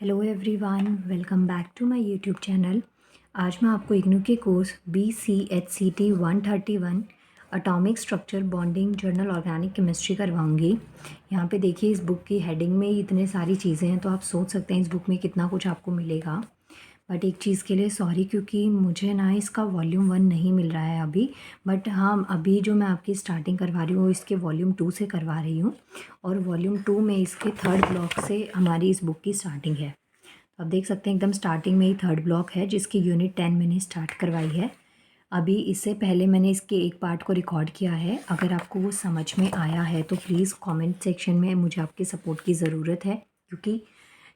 Hello everyone, welcome back to my YouTube channel. आज मैं आपको इग्नू के course BCHCT 131 atomic structure bonding general organic chemistry करवाऊंगी। यहाँ पे देखिए, इस बुक की हेडिंग में ही इतने सारी चीज़ें हैं, तो आप सोच सकते हैं इस बुक में कितना कुछ आपको मिलेगा। बट एक चीज़ के लिए सॉरी, क्योंकि मुझे ना इसका वॉल्यूम 1 नहीं मिल रहा है अभी। बट हाँ, अभी जो मैं आपकी स्टार्टिंग करवा रही हूँ वो इसके वॉल्यूम 2 से करवा रही हूँ, और वॉल्यूम 2 में इसके थर्ड ब्लॉक से हमारी इस बुक की स्टार्टिंग है। तो आप देख सकते हैं एकदम स्टार्टिंग में ही थर्ड ब्लॉक है, जिसकी यूनिट 10 मैंने स्टार्ट करवाई है। अभी इससे पहले मैंने इसके एक पार्ट को रिकॉर्ड किया है। अगर आपको वो समझ में आया है तो प्लीज़ कमेंट सेक्शन में मुझे आपके सपोर्ट की ज़रूरत है, क्योंकि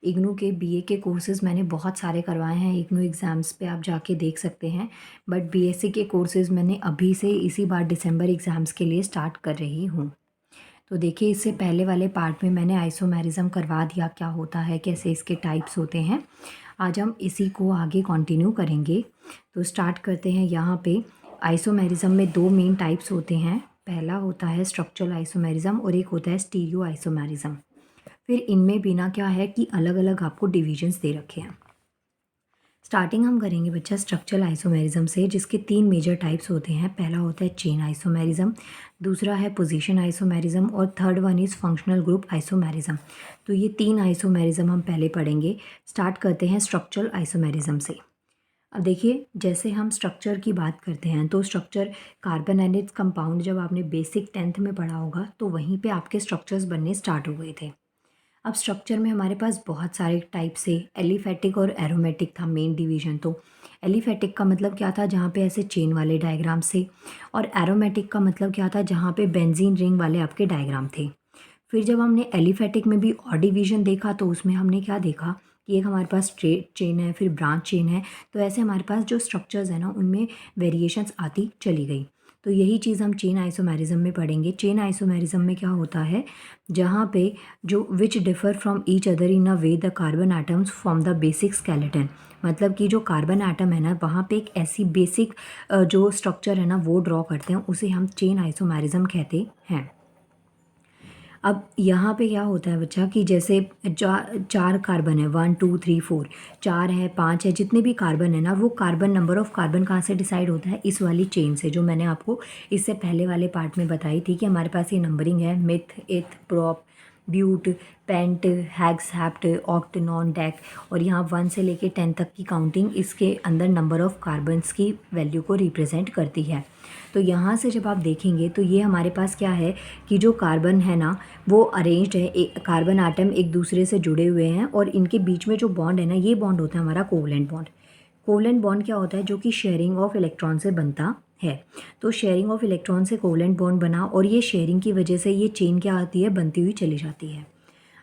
इग्नू के BA के कोर्सेज़ मैंने बहुत सारे करवाए हैं। इग्नू एग्ज़ाम्स पे आप जाके देख सकते हैं। बट BSc के कोर्सेज़ मैंने अभी से इसी बार दिसंबर एग्ज़ाम्स के लिए स्टार्ट कर रही हूँ। तो देखिए, इससे पहले वाले पार्ट में मैंने आइसोमेरिज्म करवा दिया, क्या होता है, कैसे इसके टाइप्स होते हैं। आज हम इसी को आगे कंटिन्यू करेंगे। तो स्टार्ट करते हैं। यहाँ पे आइसोमेरिज्म में दो मेन टाइप्स होते हैं। पहला होता है स्ट्रक्चरल आइसोमेरिज्म और एक होता है स्टीरियो आइसोमेरिज्म। फिर इनमें भी ना क्या है कि अलग अलग आपको डिविजन्स दे रखे हैं। स्टार्टिंग हम करेंगे बच्चा स्ट्रक्चरल आइसोमेरिज्म से, जिसके तीन मेजर टाइप्स होते हैं। पहला होता है चेन आइसोमेरिज्म, दूसरा है पोजीशन आइसोमेरिज्म, और third one is functional group isomerism. तो ये तीन आइसोमेरिज्म हम पहले पढ़ेंगे। स्टार्ट करते हैं स्ट्रक्चरल आइसोमेरिज्म से। अब देखिए, जैसे हम स्ट्रक्चर की बात करते हैं तो structure carbon and its compound जब आपने बेसिक 10th में पढ़ा होगा तो वहीं पे आपके स्ट्रक्चर्स बनने स्टार्ट हो गए थे। अब स्ट्रक्चर में हमारे पास बहुत सारे टाइप से एलिफेटिक और एरोमेटिक था मेन डिवीजन। तो एलिफेटिक का मतलब क्या था, जहाँ पे ऐसे चेन वाले डायग्राम से, और एरोमेटिक का मतलब क्या था, जहाँ पे बेंजीन रिंग वाले आपके डायग्राम थे। फिर जब हमने एलिफेटिक में भी और डिवीजन देखा तो उसमें हमने क्या देखा कि एक हमारे पास स्ट्रेट चेन है, फिर ब्रांच चेन है। तो ऐसे हमारे पास जो स्ट्रक्चर्स है ना, उनमें वेरिएशंस आती चली गई। तो यही चीज़ हम चेन आइसोमेरिज्म में पढ़ेंगे। चेन आइसोमेरिज्म में क्या होता है, जहाँ पे जो विच differ from each other in a way the carbon atoms form the basic skeleton. मतलब कि जो कार्बन एटम है ना, वहाँ पे एक ऐसी बेसिक जो स्ट्रक्चर है ना वो ड्रॉ करते हैं, उसे हम चेन आइसोमेरिज्म कहते हैं। अब यहाँ पे क्या होता है बच्चा कि जैसे चार कार्बन है, 1 2 3 4, 4 है, 5 है, जितने भी कार्बन है ना, वो कार्बन नंबर ऑफ कार्बन कहाँ से डिसाइड होता है, इस वाली चेन से, जो मैंने आपको इससे पहले वाले पार्ट में बताई थी कि हमारे पास ये नंबरिंग है meth, eth, prop, but, pent, hex, hept, oct, non, dec. और यहाँ 1 से लेके 10 तक की काउंटिंग इसके अंदर नंबर ऑफ कार्बन्स की वैल्यू को रिप्रेजेंट करती है। तो यहाँ से जब आप देखेंगे तो ये हमारे पास क्या है कि जो कार्बन है ना वो अरेंज्ड है, एक कार्बन आटम एक दूसरे से जुड़े हुए हैं, और इनके बीच में जो बॉन्ड है ना, ये बॉन्ड होता है हमारा कोवलेंट बॉन्ड। कोवलेंट बॉन्ड क्या होता है, जो कि शेयरिंग ऑफ इलेक्ट्रॉन से बनता है। तो शेयरिंग ऑफ इलेक्ट्रॉन से कोवलेंट बॉन्ड बना, और ये शेयरिंग की वजह से ये चेन क्या आती है, बनती हुई चली जाती है।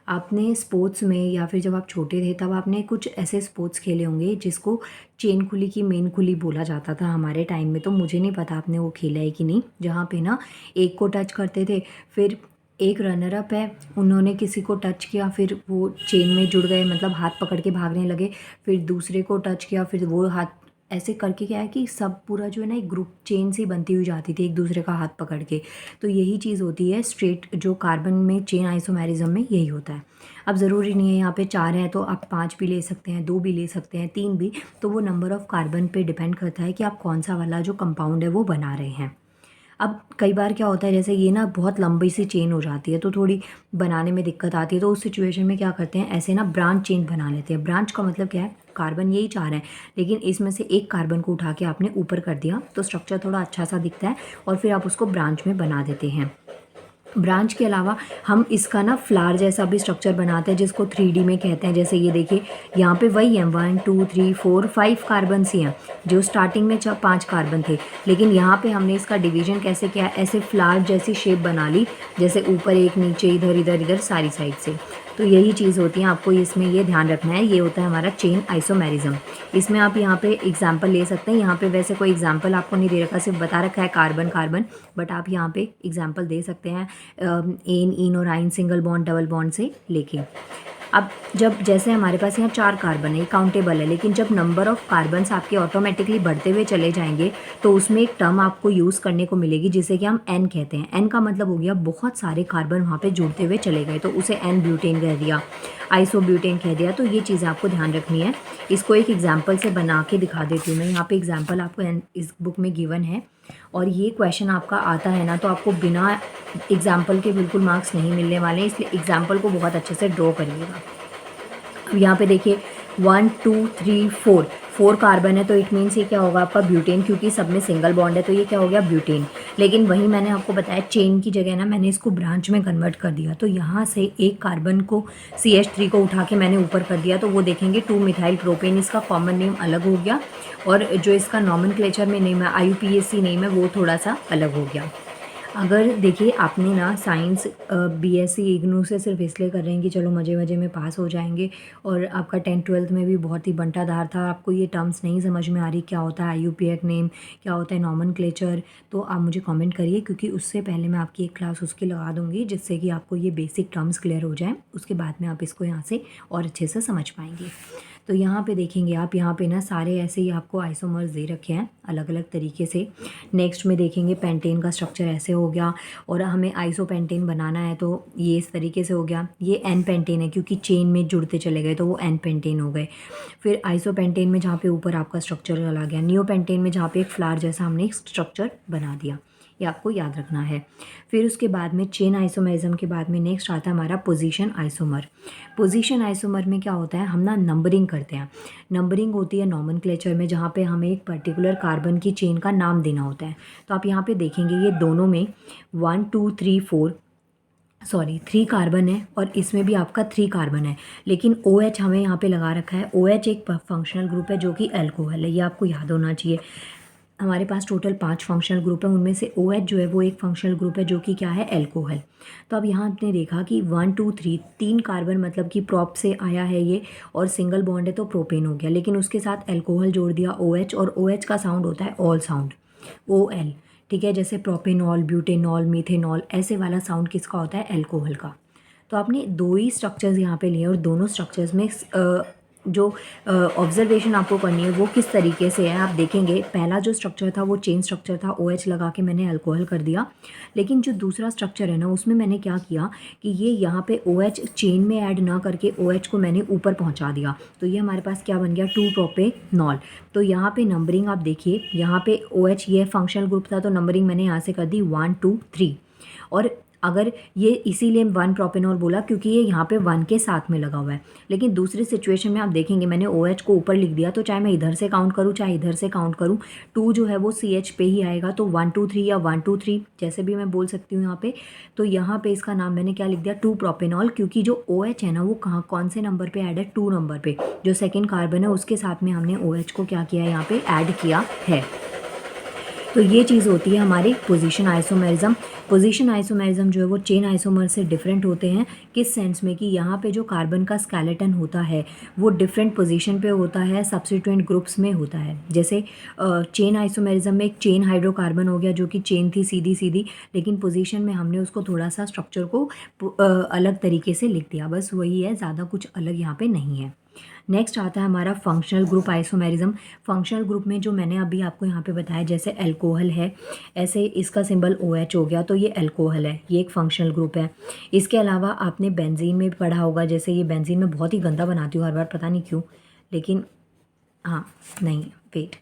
आपने स्पोर्ट्स में या फिर जब आप छोटे थे तब आपने कुछ ऐसे स्पोर्ट्स खेले होंगे जिसको चेन खुली की मेन खुली बोला जाता था हमारे टाइम में। तो मुझे नहीं पता आपने वो खेला है कि नहीं, जहाँ पे ना एक को टच करते थे, फिर एक रनर अप है, उन्होंने किसी को टच किया, फिर वो चेन में जुड़ गए, मतलब हाथ पकड़ के भागने लगे। फिर दूसरे को टच किया, फिर वो हाथ, ऐसे करके क्या है कि सब पूरा जो है ना एक ग्रुप चेन सी बनती हुई जाती थी एक दूसरे का हाथ पकड़ के। तो यही चीज़ होती है स्ट्रेट जो कार्बन में चेन आइसोमेरिज्म में यही होता है। अब ज़रूरी नहीं है यहाँ पे 4 है तो आप 5 भी ले सकते हैं, 2 भी ले सकते हैं, 3 भी। तो वो नंबर ऑफ़ कार्बन पे डिपेंड करता है कि आप कौन सा वाला जो कंपाउंड है वो बना रहे हैं। अब कई बार क्या होता है, जैसे ये ना बहुत लंबी सी चेन हो जाती है तो थोड़ी बनाने में दिक्कत आती है। तो उस सिचुएशन में क्या करते हैं, ऐसे ना ब्रांच चेन बना लेते हैं। ब्रांच का मतलब क्या है, कार्बन यही 4 हैं, लेकिन इसमें से एक कार्बन को उठा के आपने ऊपर कर दिया तो स्ट्रक्चर थोड़ा अच्छा सा दिखता है, और फिर आप उसको ब्रांच में बना देते हैं। ब्रांच के अलावा हम इसका ना फ्लावर जैसा भी स्ट्रक्चर बनाते हैं, जिसको 3D में कहते हैं। जैसे ये देखिए, यहाँ पे वही है, 1 2 3 4 5 कार्बन ही हैं, जो स्टार्टिंग में 5 कार्बन थे, लेकिन यहाँ पे हमने इसका डिवीजन कैसे किया, ऐसे फ्लावर जैसी शेप बना ली, जैसे ऊपर एक, नीचे, इधर इधर इधर सारी साइड से। तो यही चीज़ होती है, आपको इसमें ये ध्यान रखना है। ये होता है हमारा चेन आइसोमेरिज्म। इसमें आप यहाँ पे एग्जाम्पल ले सकते हैं। यहाँ पे वैसे कोई एग्जाम्पल आपको नहीं दे रखा, सिर्फ बता रखा है कार्बन कार्बन, बट आप यहाँ पे एग्जाम्पल दे सकते हैं एन, इन और आइन, सिंगल बॉन्ड, डबल बॉन्ड से लेके। अब जब जैसे हमारे पास यहाँ 4 कार्बन है, काउंटेबल है, लेकिन जब नंबर ऑफ़ कार्बन्स आपके ऑटोमेटिकली बढ़ते हुए चले जाएंगे तो उसमें एक टर्म आपको यूज़ करने को मिलेगी जिसे कि हम एन कहते हैं। एन का मतलब हो गया बहुत सारे कार्बन वहाँ पे जुड़ते हुए चले गए, तो उसे एन ब्यूटेन कह दिया, आइसोब्यूटेन कह दिया। तो ये चीज़ें आपको ध्यान रखनी है। इसको एक एग्जाम्पल से बना के दिखा देती हूँ मैं। यहाँ पे एग्जाम्पल आपको इस बुक में गिवन है, और ये क्वेश्चन आपका आता है ना तो आपको बिना एग्जाम्पल के बिल्कुल मार्क्स नहीं मिलने वाले हैं, इसलिए एग्जाम्पल को बहुत अच्छे से ड्रॉ करिएगा। अब यहाँ पे देखिए 1 2 3 4 4 कार्बन है, तो इट मीन्स ये क्या होगा आपका ब्यूटेन, क्योंकि सब में सिंगल बॉन्ड है तो ये क्या हो गया ब्यूटेन। लेकिन वही मैंने आपको बताया चेन की जगह ना मैंने इसको ब्रांच में कन्वर्ट कर दिया, तो यहाँ से एक कार्बन को CH3 को उठा के मैंने ऊपर कर दिया, तो वो देखेंगे 2 मिथाइल प्रोपेन, इसका कॉमन नेम अलग हो गया, और जो इसका नॉमेनक्लेचर में नेम है IUPAC नेम है वो थोड़ा सा अलग हो गया। अगर देखिए आपने ना साइंस BSc इग्नू से सिर्फ इसलिए कर रहे हैं कि चलो मज़े मज़े में पास हो जाएंगे, और आपका 10th-12th में भी बहुत ही बंटाधार था, आपको ये टर्म्स नहीं समझ में आ रही क्या होता है IUPAC नेम, क्या होता है नॉमेनक्लेचर, तो आप मुझे कमेंट करिए, क्योंकि उससे पहले मैं आपकी एक क्लास उसकी लगा दूँगी जिससे कि आपको ये बेसिक टर्म्स क्लियर हो जाएँ, उसके बाद में आप इसको यहाँ से और अच्छे से समझ पाएंगे। तो यहाँ पे देखेंगे आप, यहाँ पे ना सारे ऐसे ही आपको आइसोमर्स दे रखे हैं अलग अलग तरीके से। नेक्स्ट में देखेंगे पेंटेन का स्ट्रक्चर ऐसे हो गया, और हमें आइसोपेंटेन बनाना है तो ये इस तरीके से हो गया। ये एन पेंटेन है क्योंकि चेन में जुड़ते चले गए तो वो एन पेंटेन हो गए। फिर आइसोपेंटेन में जहाँ पे ऊपर आपका स्ट्रक्चर चला गया, नियोपेंटेन में जहाँ पे एक फ्लावर जैसा हमने एक स्ट्रक्चर बना दिया, ये आपको याद रखना है। फिर उसके बाद में चेन आइसोमेरिज्म के बाद में नेक्स्ट आता है हमारा पोजीशन आइसोमर। पोजीशन आइसोमर में क्या होता है, हम ना नंबरिंग करते हैं। नंबरिंग होती है नॉमेनक्लेचर में, जहाँ पे हमें एक पर्टिकुलर कार्बन की चेन का नाम देना होता है। तो आप यहाँ पे देखेंगे ये दोनों में 1 2 3 4 3 कार्बन है, और इसमें भी आपका 3 कार्बन है, लेकिन OH हमें यहाँ पे लगा रखा है। OH एक फंक्शनल ग्रुप है जो कि अल्कोहल है, ये आपको याद होना चाहिए। हमारे पास टोटल 5 फंक्शनल ग्रुप है, उनमें से OH जो है वो एक फंक्शनल ग्रुप है जो कि क्या है अल्कोहल। तो अब यहाँ आपने देखा कि 1 2 3 3 कार्बन मतलब कि प्रॉप से आया है ये, और सिंगल बॉन्ड है तो प्रोपेन हो गया, लेकिन उसके साथ अल्कोहल जोड़ दिया OH, और OH का साउंड होता है ऑल साउंड, OL, ठीक है। जैसे प्रोपेनॉल, ब्यूटेनॉल, मीथेनॉल, ऐसे वाला साउंड किसका होता है अल्कोहल का। तो आपने 2 ही स्ट्रक्चर्स यहाँ पे लिए, और दोनों स्ट्रक्चर्स में जो ऑब्जर्वेशन आपको करनी है वो किस तरीके से है आप देखेंगे। पहला जो स्ट्रक्चर था वो चेन स्ट्रक्चर था, OH लगा के मैंने अल्कोहल कर दिया, लेकिन जो दूसरा स्ट्रक्चर है ना उसमें मैंने क्या किया कि ये यहाँ पे OH चेन में ऐड ना करके OH को मैंने ऊपर पहुँचा दिया, तो ये हमारे पास क्या बन गया 2 प्रोपेनॉल। तो यहाँ पे नंबरिंग आप देखिए, यहाँ पे OH ये फंक्शनल ग्रुप था तो नंबरिंग मैंने यहाँ से कर दी 1 2 3, और अगर ये इसीलिए 1 प्रोपेनॉल बोला क्योंकि ये यहाँ पे 1 के साथ में लगा हुआ है, लेकिन दूसरी सिचुएशन में आप देखेंगे मैंने OH को ऊपर लिख दिया, तो चाहे मैं इधर से काउंट करूँ चाहे इधर से काउंट करूँ 2 जो है वो CH पे ही आएगा, तो 1 2 3 या 1 2 3 जैसे भी मैं बोल सकती हूँ यहाँ पे। तो यहाँ पे इसका नाम मैंने क्या लिख दिया 2 प्रोपेनॉल, क्योंकि जो OH है ना वो कहाँ कौन से नंबर पर ऐड है 2 नंबर पर, जो सेकेंड कार्बन है उसके साथ में हमने OH को क्या किया है यहाँ पे ऐड किया है। तो ये चीज़ होती है हमारी पोजीशन आइसोमेरिज्म। पोजीशन आइसोमेरिज्म जो है वो चेन आइसोमर से डिफरेंट होते हैं, किस सेंस में कि यहाँ पे जो कार्बन का स्केलेटन होता है वो डिफरेंट पोजीशन पे होता है, सब्सिट्यूएंट ग्रुप्स में होता है। जैसे चेन आइसोमेरिज्म में एक चेन हाइड्रोकार्बन हो गया जो कि चेन थी सीधी सीधी, लेकिन पोजीशन में हमने उसको थोड़ा सा स्ट्रक्चर को अलग तरीके से लिख दिया, बस वही है, ज़्यादा कुछ अलग यहाँ पे नहीं है। नेक्स्ट आता है हमारा functional group isomerism. Functional group में जो मैंने अभी आपको यहाँ पे बताया, जैसे अल्कोहल है ऐसे इसका सिंबल OH हो गया, तो ये अल्कोहल है, ये एक फंक्शनल ग्रुप है। इसके अलावा आपने बेंजीन में भी पढ़ा होगा, जैसे ये बेंजीन में बहुत ही गंदा बनाती हूँ हर बार, पता नहीं क्यों, लेकिन हाँ नहीं वेट,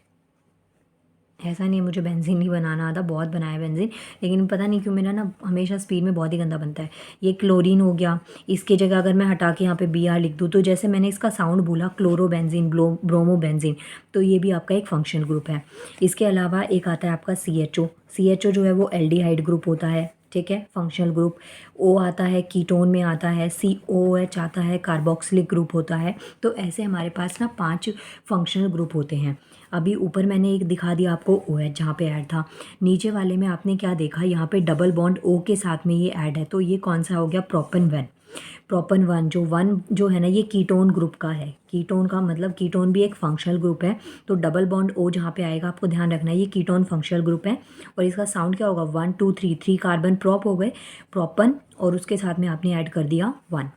ऐसा नहीं है मुझे बेंजीन नहीं बनाना आता, बहुत बनाया बेंजीन, लेकिन पता नहीं क्यों मेरा ना हमेशा स्पीड में बहुत ही गंदा बनता है। ये क्लोरीन हो गया, इसकी जगह अगर मैं हटा के यहाँ पे BR लिख दूँ, तो जैसे मैंने इसका साउंड बोला क्लोरोबेंजीन, ब्रोमोबेंजीन, तो ये भी आपका एक फंक्शनल ग्रुप है। इसके अलावा एक आता है आपका CHO जो है वो एल्डिहाइड ग्रुप होता है, ठीक है, फंक्शनल ग्रुप। O आता है कीटोन में आता है, COOH आता है कार्बोक्सिलिक ग्रुप होता है। तो ऐसे हमारे पास ना 5 फंक्शनल ग्रुप होते हैं। अभी ऊपर मैंने एक दिखा दिया आपको OH जहाँ पे ऐड था, नीचे वाले में आपने क्या देखा, यहाँ पे डबल बॉन्ड O के साथ में ये ऐड है, तो ये कौन सा हो गया प्रोपन 1 जो 1 जो है ना ये कीटोन ग्रुप का है। कीटोन का मतलब कीटोन भी एक फंक्शनल ग्रुप है, तो डबल बॉन्ड O जहाँ पे आएगा आपको ध्यान रखना है ये कीटोन फंक्शनल ग्रुप है, और इसका साउंड क्या होगा 1 2 3 कार्बन प्रॉप हो गए प्रोपन, और उसके साथ में आपने ऐड कर दिया 1।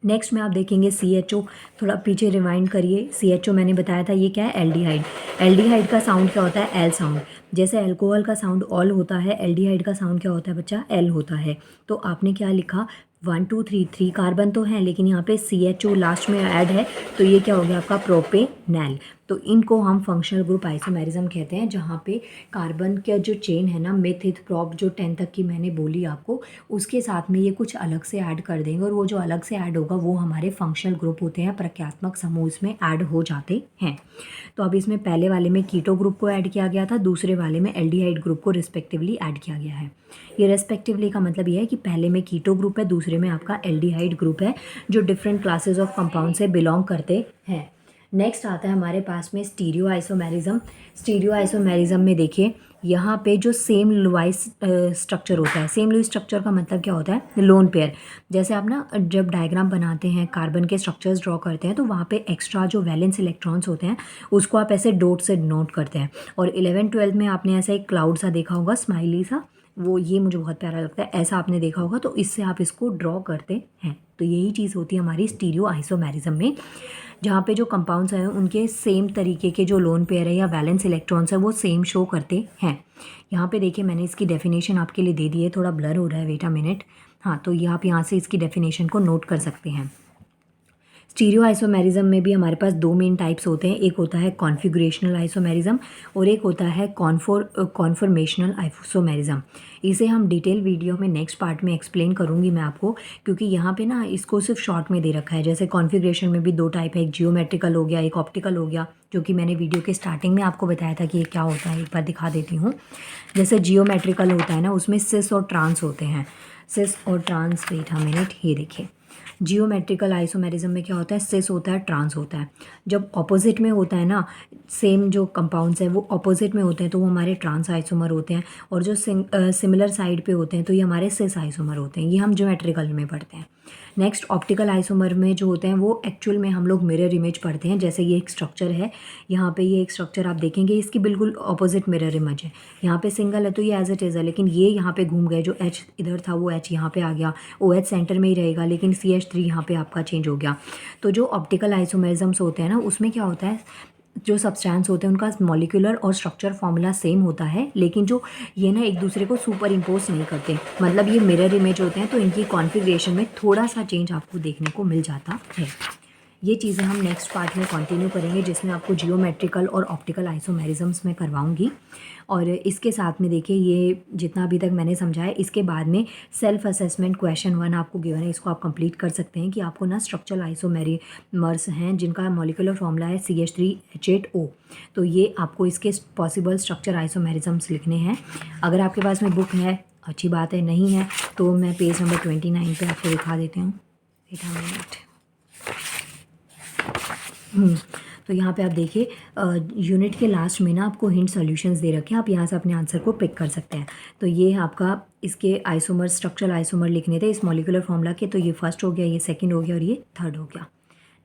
नेक्स्ट में आप देखेंगे CHO, थोड़ा पीछे रिवाइंड करिए। CHO मैंने बताया था ये क्या है, एल्डिहाइड। एल्डिहाइड का साउंड क्या होता है, एल साउंड। जैसे अल्कोहल का साउंड ऑल होता है, एल्डिहाइड का साउंड क्या होता है बच्चा, एल होता है। तो आपने क्या लिखा, 1 2 3 3 कार्बन तो हैं, लेकिन यहाँ पे CHO लास्ट में ऐड है, तो ये क्या हो गया आपका, प्रोपेनैल। तो इनको हम फंक्शनल ग्रुप आइसोमेरिज्म कहते हैं, जहाँ पे कार्बन का जो चेन है ना, मेथित प्रॉप जो 10 तक की मैंने बोली आपको, उसके साथ में ये कुछ अलग से ऐड कर देंगे, और वो जो अलग से ऐड होगा वो हमारे फंक्शनल ग्रुप होते हैं, प्रक्रियात्मक समूह इसमें ऐड हो जाते हैं। तो अब इसमें पहले वाले में कीटो ग्रुप को ऐड किया गया था, दूसरे वाले में एल्डिहाइड ग्रुप को रिस्पेक्टिवली ऐड किया गया है। ये रेस्पेक्टिवली का मतलब ये है कि पहले में कीटो ग्रुप है, दूसरे में आपका एल्डिहाइड ग्रुप है, जो डिफरेंट क्लासेस ऑफ कंपाउंड से बिलोंग करते हैं। नेक्स्ट आता है हमारे पास में स्टीरियो आइसोमेरिज्म। स्टीरियो आइसोमेरिज्म में देखिए, यहाँ पे जो सेम लुईस स्ट्रक्चर होता है, सेम लुईस स्ट्रक्चर का मतलब क्या होता है, लोन पेयर। जैसे आप ना जब डायग्राम बनाते हैं, कार्बन के स्ट्रक्चर्स ड्रॉ करते हैं, तो वहाँ पे एक्स्ट्रा जो वैलेंस इलेक्ट्रॉन्स होते हैं उसको आप ऐसे डॉट से नोट करते हैं। और 11th-12th में आपने ऐसा एक क्लाउड सा देखा होगा, स्माइली सा, वो ये मुझे बहुत प्यारा लगता है, ऐसा आपने देखा होगा, तो इससे आप इसको ड्रॉ करते हैं। तो यही चीज़ होती है हमारी स्टीरियो आइसोमेरिज्म में, जहाँ पे जो कंपाउंड्स हैं उनके सेम तरीके के जो लोन पेयर है या वैलेंस इलेक्ट्रॉन्स है वो सेम शो करते हैं। यहाँ पे देखिए मैंने इसकी डेफिनेशन आपके लिए दे दी है, थोड़ा ब्लर हो रहा है, वेट अ मिनट। हाँ, तो ये आप यहाँ से इसकी डेफिनेशन को नोट कर सकते हैं। स्टीरियो आइसोमेरिज्म में भी हमारे पास दो मेन टाइप्स होते हैं, एक होता है कॉन्फ़िगरेशनल आइसोमेरिज्म और एक होता है कॉन्फॉर्मेशनल आइसोमेरिज्म। इसे हम डिटेल वीडियो में नेक्स्ट पार्ट में एक्सप्लेन करूंगी मैं आपको, क्योंकि यहाँ पे ना इसको सिर्फ शॉर्ट में दे रखा है। जैसे कॉन्फ़िगरेशन में भी दो टाइप है, एक जियोमेट्रिकल हो गया, एक ऑप्टिकल हो गया, जो कि मैंने वीडियो के स्टार्टिंग में आपको बताया था कि ये क्या होता है, एक बार दिखा देती हूँ। जैसे जियोमेट्रिकल होता है ना, उसमें सिस और ट्रांस होते हैं, सिस और ट्रांस। वेट अ मिनट, ये देखिए जियोमेट्रिकल आइसोमेरिज्म में क्या होता है, सिस होता है, ट्रांस होता है। जब ऑपोजिट में होता है ना, सेम जो कंपाउंड्स हैं वो ऑपोजिट में होते हैं, तो वो हमारे ट्रांस आइसोमर होते हैं, और जो सिमिलर साइड पे होते हैं तो ये हमारे सिस आइसोमर होते हैं। ये हम ज्योमेट्रिकल में पढ़ते हैं। नेक्स्ट ऑप्टिकल आइसोमर में जो होते हैं वो एक्चुअल में हम लोग मिरर इमेज पढ़ते हैं। जैसे ये एक स्ट्रक्चर है, यहाँ पे ये एक स्ट्रक्चर आप देखेंगे, इसकी बिल्कुल ऑपोजिट मिरर इमेज है। यहाँ पे सिंगल है तो ये एज इट इज़ है, लेकिन ये यहाँ पे घूम गए, जो H इधर था वो H यहाँ पे आ गया, OH सेंटर में ही रहेगा, लेकिन CH3 यहाँ पे आपका चेंज हो गया। तो जो ऑप्टिकल आइसोमेरिज्म्स होते हैं ना, उसमें क्या होता है, जो सब्सटेंस होते हैं उनका मॉलिक्यूलर और स्ट्रक्चर फॉर्मूला सेम होता है, लेकिन जो ये ना एक दूसरे को सुपर इम्पोज नहीं करते, मतलब ये मिरर इमेज होते हैं, तो इनकी कॉन्फ़िगरेशन में थोड़ा सा चेंज आपको देखने को मिल जाता है। ये चीज़ें हम नेक्स्ट पार्ट में कंटिन्यू करेंगे, जिसमें आपको जियोमेट्रिकल और ऑप्टिकल आइसोमेरिज्म्स में करवाऊंगी। और इसके साथ में देखिए, ये जितना अभी तक मैंने समझाया, इसके बाद में सेल्फ असेसमेंट क्वेश्चन 1 आपको गिवन है, इसको आप कंप्लीट कर सकते हैं कि आपको ना स्ट्रक्चरल आइसोमेरिमर्स हैं जिनका मॉलिक्यूलर फॉर्मूला है CH3H8O। तो ये आपको इसके पॉसिबल स्ट्रक्चर आइसोमेरिज्म्स लिखने हैं। अगर आपके पास में बुक है अच्छी बात है, नहीं है तो मैं पेज नंबर 29 पे आपको दिखा देती हूँ। Wait a minute. तो यहाँ पे आप देखिए, यूनिट के लास्ट में ना आपको हिंट सॉल्यूशंस दे रखे हैं, आप यहाँ से अपने आंसर को पिक कर सकते हैं। तो ये आपका इसके आइसोमर, स्ट्रक्चरल आइसोमर लिखने थे इस मॉलिक्यूलर फॉर्मूला के, तो ये फर्स्ट हो गया, ये सेकंड हो गया और ये थर्ड हो गया।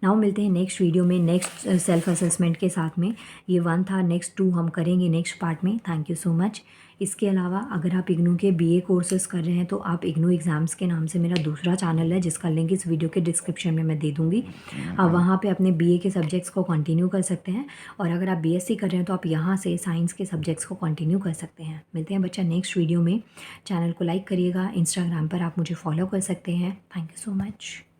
नाउ मिलते हैं नेक्स्ट वीडियो में नेक्स्ट सेल्फ असेसमेंट के साथ में। ये 1 था, नेक्स्ट 2 हम करेंगे नेक्स्ट पार्ट में। Thank you so much. इसके अलावा अगर आप इग्नू के BA कोर्सेज़ कर रहे हैं तो आप इग्नू एग्ज़ाम्स के नाम से मेरा दूसरा चैनल है, जिसका लिंक इस वीडियो के डिस्क्रिप्शन में मैं दे दूँगी। आप वहाँ पे अपने BA के सब्जेक्ट्स को कंटिन्यू कर सकते हैं, और अगर आप BSc कर रहे हैं तो आप यहाँ से साइंस के सब्जेक्ट्स को कंटिन्यू कर सकते हैं। मिलते हैं बच्चा नेक्स्ट वीडियो में। चैनल को लाइक करिएगा, इंस्टाग्राम पर आप मुझे फॉलो कर सकते हैं। Thank you so much.